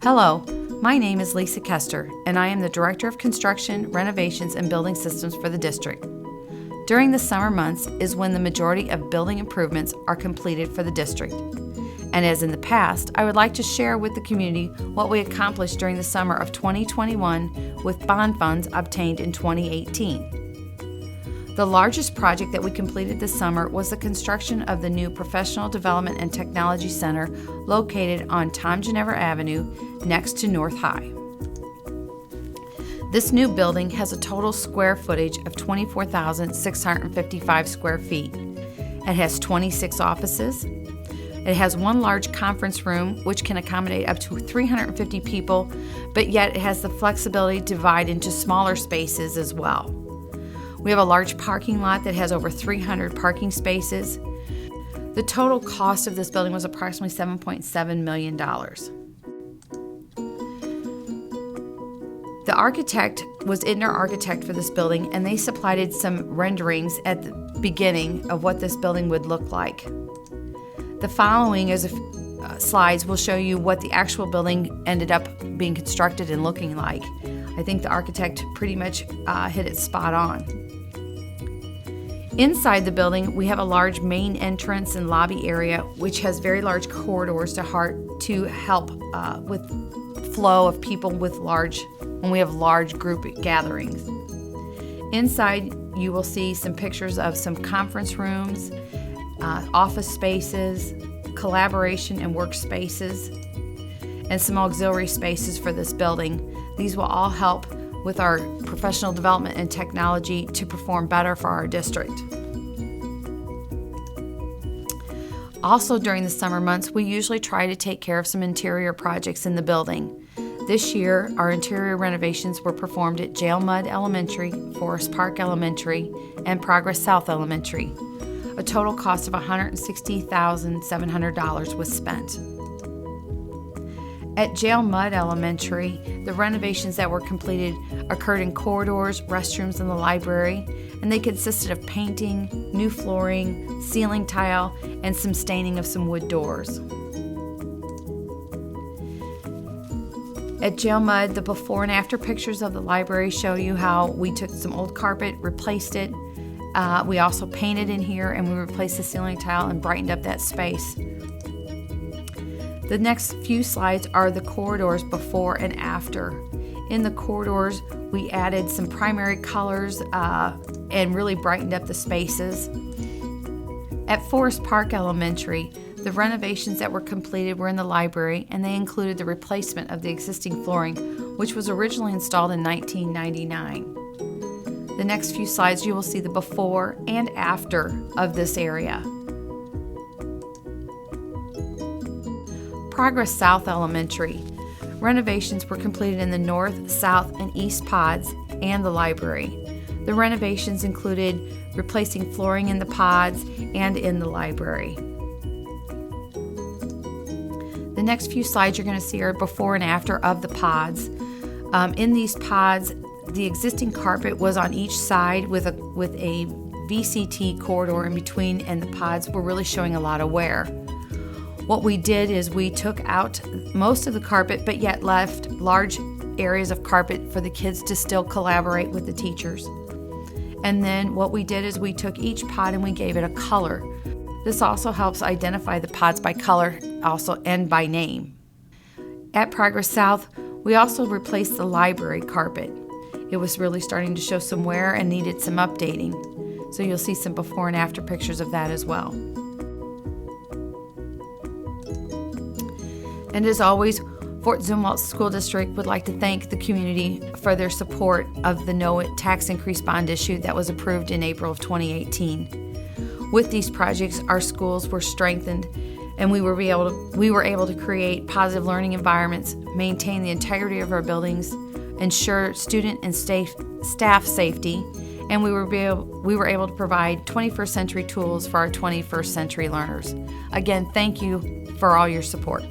Hello, my name is Lisa Kester, and I am the Director of Construction, Renovations, and Building Systems for the district. During the summer months is when the majority of building improvements are completed for the district. And as in the past, I would like to share with the community what we accomplished during the summer of 2021 with bond funds obtained in 2018. The largest project that we completed this summer was the construction of the new Professional Development and Technology Center located on Tom Ginnever Avenue next to North High. This new building has a total square footage of 24,655 square feet. It has 26 offices. It has one large conference room which can accommodate up to 350 people, but yet it has the flexibility to divide into smaller spaces as well. We have a large parking lot that has over 300 parking spaces. The total cost of this building was approximately $7.7 million. The architect was Idner Architect for this building, and they supplied some renderings at the beginning of what this building would look like. The following slides will show you what the actual building ended up being constructed and looking like. I think the architect pretty much hit it spot on. Inside the building, we have a large main entrance and lobby area, which has very large corridors to help with flow of people when we have large group gatherings. Inside, you will see some pictures of some conference rooms, office spaces, collaboration and work spaces, and some auxiliary spaces for this building. These will all help with our professional development and technology to perform better for our district. Also during the summer months, we usually try to take care of some interior projects in the building. This year, our interior renovations were performed at Jail Mud Elementary, Forest Park Elementary, and Progress South Elementary. A total cost of $160,700 was spent. At Jail Mud Elementary, the renovations that were completed occurred in corridors, restrooms, and the library, and they consisted of painting, new flooring, ceiling tile, and some staining of some wood doors. At Jail Mud, the before and after pictures of the library show you how we took some old carpet, replaced it. We also painted in here, and we replaced the ceiling tile and brightened up that space. The next few slides are the corridors before and after. In the corridors, we added some primary colors and really brightened up the spaces. At Forest Park Elementary, the renovations that were completed were in the library, and they included the replacement of the existing flooring, which was originally installed in 1999. The next few slides, you will see the before and after of this area. Progress South Elementary. Renovations were completed in the north, south, and east pods and the library. The renovations included replacing flooring in the pods and in the library. The next few slides you're going to see are before and after of the pods. In these pods, the existing carpet was on each side with a VCT corridor in between, and the pods were really showing a lot of wear. What we did is we took out most of the carpet, but yet left large areas of carpet for the kids to still collaborate with the teachers. And then what we did is we took each pod and we gave it a color. This also helps identify the pods by color and by name. At Progress South, we also replaced the library carpet. It was really starting to show some wear and needed some updating. So you'll see some before and after pictures of that as well. And as always, Fort Zumwalt School District would like to thank the community for their support of the no tax increase bond issue that was approved in April of 2018. With these projects, our schools were strengthened, and we were able to create positive learning environments, maintain the integrity of our buildings, ensure student and staff safety, and we were able to provide 21st century tools for our 21st century learners. Again, thank you for all your support.